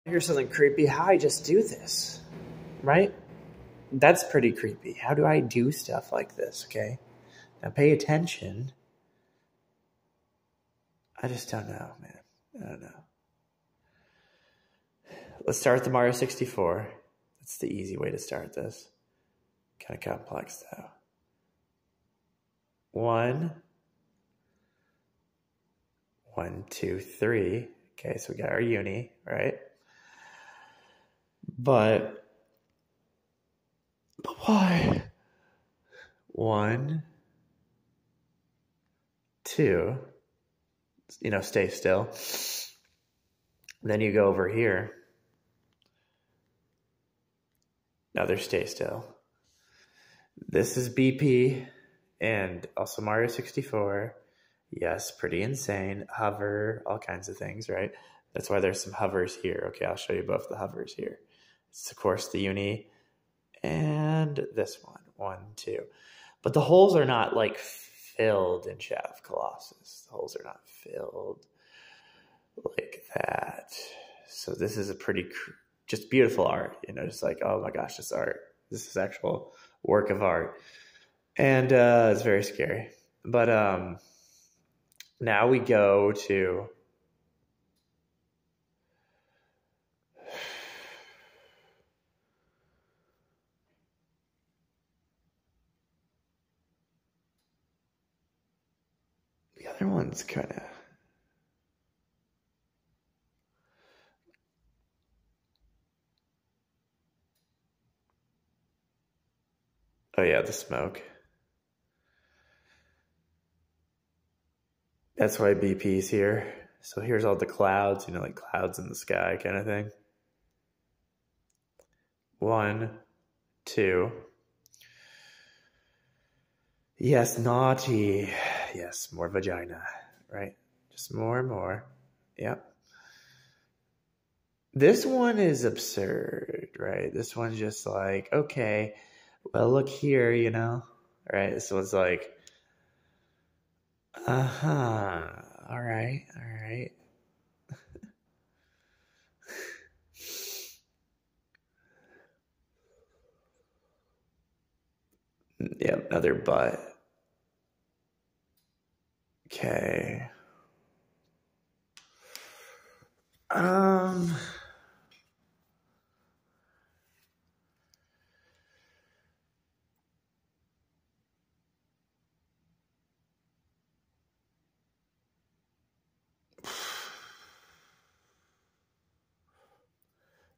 Here's something creepy. How I just do this, right? That's pretty creepy. How do I do stuff like this, okay? Now pay attention. I just don't know, man. I don't know. Let's start with the Mario 64. That's the easy way to start this. Kind of complex, though. 1, 2, 3. Okay, so we got our uni, right? But why? 1, 2. You know, stay still. Then you go over here. Another stay still. This is BP and also Mario 64. Yes, pretty insane. Hover, all kinds of things, right? That's why there's some hovers here. Okay, I'll show you both the hovers here. It's, of course, the uni and this one. 1, 2. But the holes are not, like, filled in Shadow of Colossus. The holes are not filled like that. So this is a pretty, just beautiful art. You know, just like, oh my gosh, this art. This is actual work of art. And it's very scary. But now we go to the other one's kind of, oh yeah, the smoke. That's why BP's here. So here's all the clouds, you know, like clouds in the sky kind of thing. 1, 2. Yes, naughty. Yes, more vagina, right? Just more and more. Yep. This one is absurd, right? This one's just like, okay, well, look here, you know, right? This one's like, all right, all right. Yep, another butt. Okay.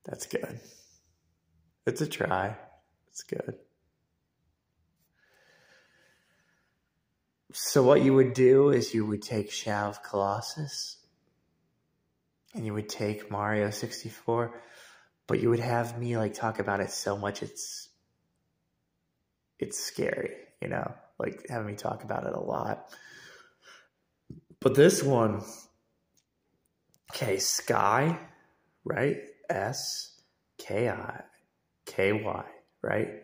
That's good. It's a try. It's good. So what you would do is you would take Shadow of Colossus and you would take Mario 64, but you would have me like talk about it so much it's scary, you know, like having me talk about it a lot. But this one, okay, Sky, right? S-K-I-K-Y, right?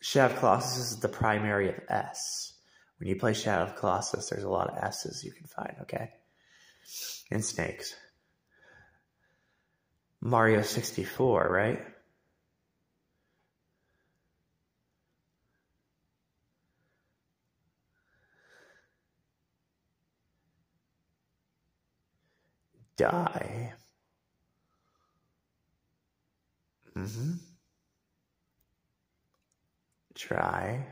Shadow of Colossus is the primary of S. When you play Shadow of Colossus, there's a lot of S's you can find, okay? And snakes. Mario 64, right? Die. Try.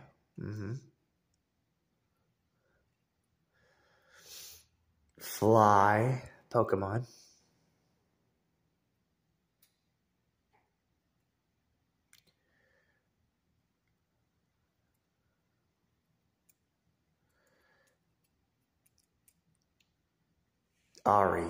Fly. Pokemon. Ari.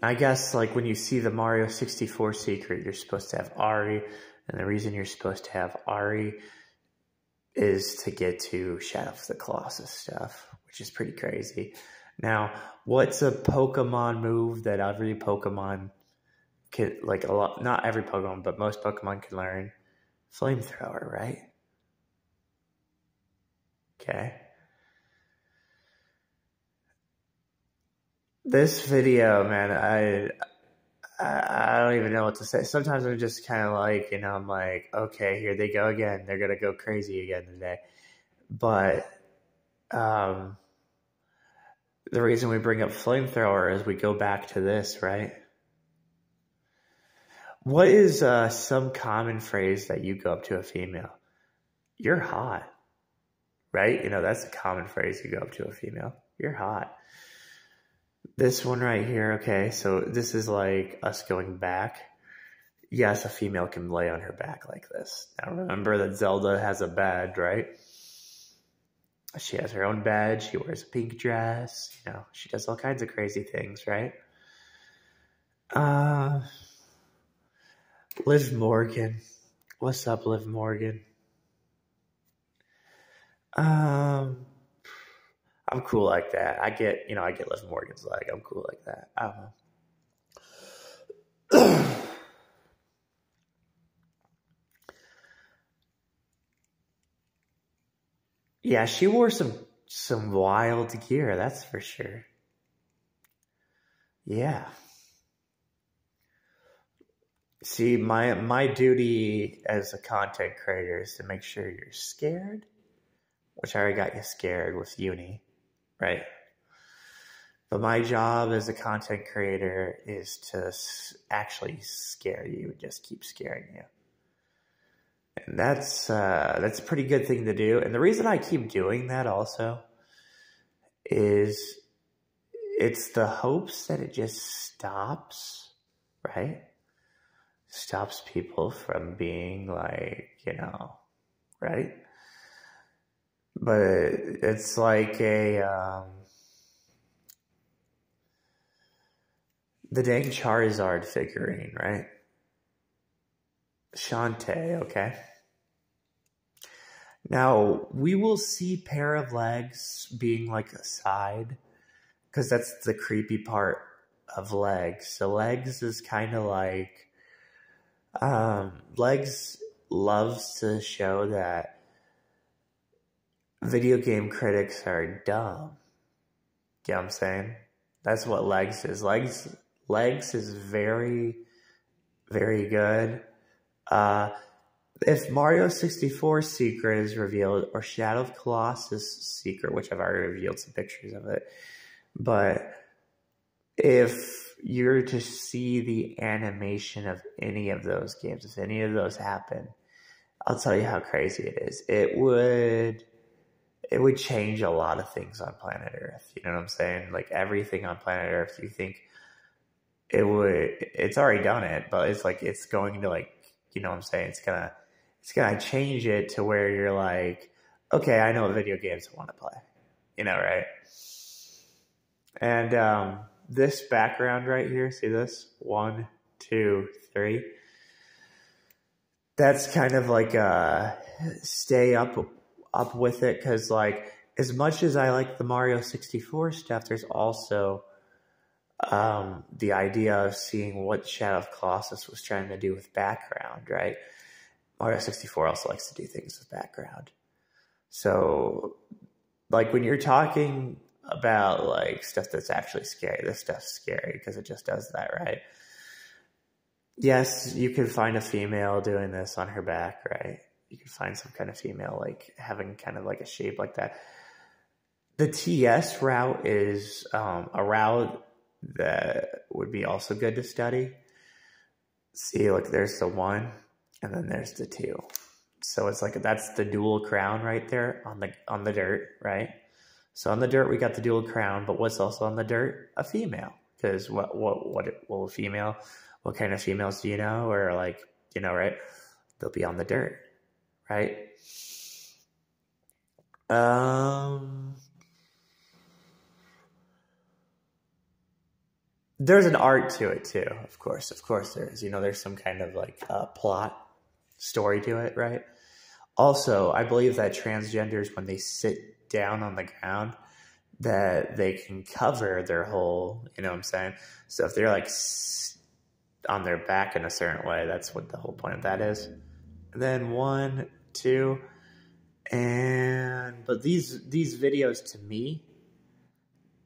I guess like when you see the Mario 64 secret, you're supposed to have Ari, and the reason you're supposed to have Ari is to get to Shadow of the Colossus stuff, which is pretty crazy. Now, what's a Pokemon move that every Pokemon can, like a lot, not every Pokemon, but most Pokemon can learn? Flamethrower, right? Okay. This video, man, I don't even know what to say. Sometimes I'm just kind of like, I'm like, okay, here they go again. They're going to go crazy again today. But the reason we bring up flamethrower is we go back to this, right? What is some common phrase that you go up to a female? You're hot, right? That's a common phrase you go up to a female. You're hot. This one right here, okay, so this is like us going back. Yes, a female can lay on her back like this. Now remember that Zelda has a bed, right? She has her own bed. She wears a pink dress. She does all kinds of crazy things, right? Liv Morgan. What's up, Liv Morgan? I'm cool like that. I get Liv Morgan's leg. I'm cool like that. I don't know. Yeah, she wore some wild gear, that's for sure. Yeah. See, my duty as a content creator is to make sure you're scared, which I already got you scared with uni, right? But my job as a content creator is to actually scare you, just keep scaring you. And that's a pretty good thing to do. And the reason I keep doing that also is it's the hopes that it just stops, right? Stops people from being like, right? But it's like the dang Charizard figurine, right? Shantae, okay? Now, we will see pair of legs being like a side, because that's the creepy part of legs. So legs is kind of like, legs loves to show that video game critics are dumb. You know what I'm saying? That's what legs is. Legs is very, very good. If Mario 64's secret is revealed, or Shadow of Colossus' secret, which I've already revealed some pictures of it, but if you're to see the animation of any of those games, if any of those happen, I'll tell you how crazy it is. It would change a lot of things on planet Earth. You know what I'm saying? Like everything on planet Earth, you think it's already done it, but it's like, it's going to like, you know what I'm saying? It's gonna change it to where you're like, okay, I know what video games I want to play, right? And this background right here, see this? 1, 2, 3. That's kind of like stay up with it, because like as much as I like the Mario 64 stuff, there's also the idea of seeing what Shadow of Colossus was trying to do with background, right? Mario 64 also likes to do things with background. So, like, when you're talking about, like, stuff that's actually scary, this stuff's scary because it just does that, right? Yes, you can find a female doing this on her back, right? You can find some kind of female, like, having kind of like a shape like that. The TS route is a route that would be also good to study. See, like, there's the 1, and then there's the 2. So it's like, that's the dual crown right there on the dirt, right? So on the dirt we got the dual crown, but what's also on the dirt? A female. Because what kind of females do you know? Or like, right? They'll be on the dirt, right? There's an art to it too, of course there is. There's some kind of like plot story to it, right? Also, I believe that transgenders, when they sit down on the ground, that they can cover their whole, you know what I'm saying? So if they're like on their back in a certain way, that's what the whole point of that is. And then 1, 2, but these videos to me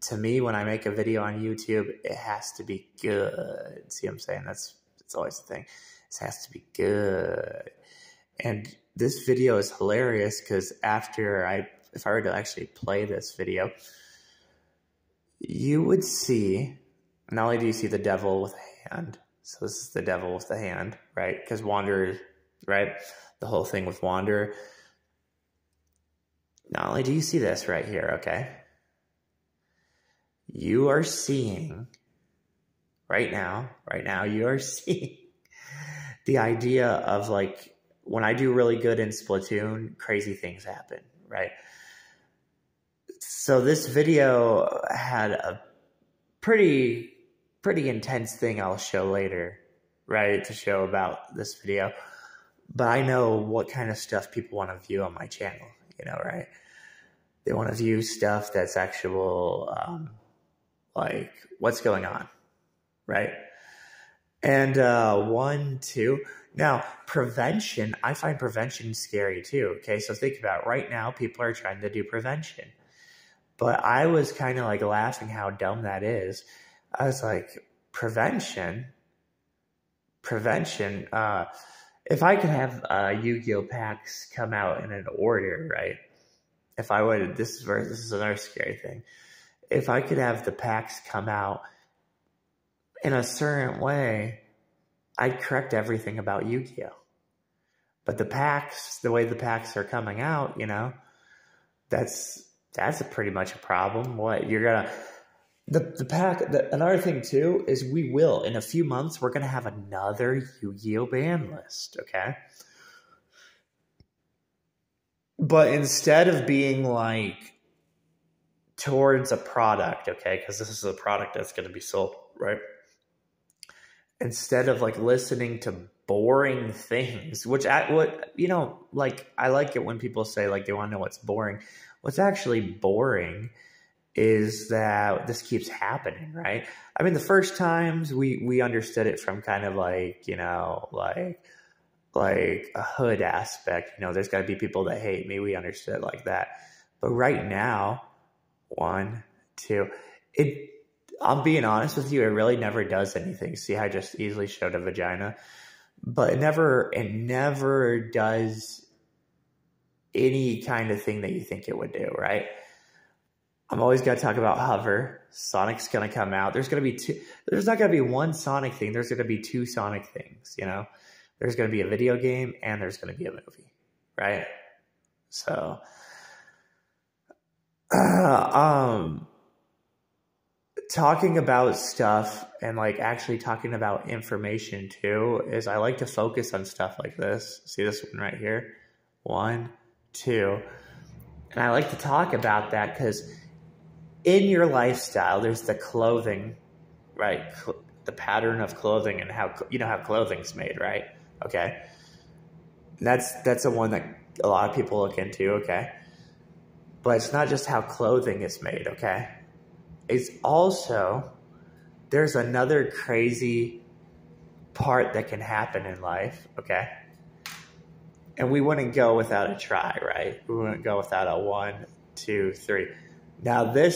to me, when I make a video on YouTube, it has to be good. See what I'm saying? That's always the thing. It has to be good. And this video is hilarious because if I were to actually play this video, you would see, not only do you see the devil with a hand, so this is the devil with the hand, right? Because Wanderer, right? The whole thing with Wanderer. Not only do you see this right here, okay? You are seeing, right now, you are seeing the idea of like, when I do really good in Splatoon, crazy things happen, right? So this video had a pretty intense thing I'll show later, right? To show about this video. But I know what kind of stuff people want to view on my channel, you know, right? They want to view stuff that's actual, like what's going on, right? And 1, 2. Now, prevention, I find prevention scary too, okay? So think about it. Right now, people are trying to do prevention. But I was kind of like laughing how dumb that is. I was like, prevention? If I could have Yu-Gi-Oh! Packs come out in an order, right? If I would, this is another scary thing. If I could have the packs come out in a certain way, I'd correct everything about Yu-Gi-Oh! But the way the packs are coming out, you know, that's pretty much a problem. What you're gonna, another thing too is in a few months, we're gonna have another Yu-Gi-Oh! Ban list, okay? But instead of being like towards a product, okay, because this is a product that's going to be sold, right? Instead of like listening to boring things, like I like it when people say like they want to know what's boring. What's actually boring is that this keeps happening, right? I mean, the first times we understood it from kind of like, you know, like a hood aspect, you know, there's got to be people that hate me. We understood it like that. But right now, 1, 2, I'm being honest with you, it really never does anything. See, I just easily showed a vagina, but it never does any kind of thing that you think it would do, right? I'm always going to talk about hover. Sonic's going to come out. There's not going to be one Sonic thing. There's going to be 2 Sonic things, you know? There's going to be a video game and there's going to be a movie, right? So, talking about stuff and like actually talking about information too is I like to focus on stuff like this. See this one right here? 1, 2. And I like to talk about that because in your lifestyle, there's the clothing, right? The pattern of clothing and how, you know, how clothing's made, right? Okay. That's the one that a lot of people look into, okay? But it's not just how clothing is made, okay? It's also, there's another crazy part that can happen in life, okay? And we wouldn't go without a try, right? We wouldn't go without a 1, 2, 3. Now this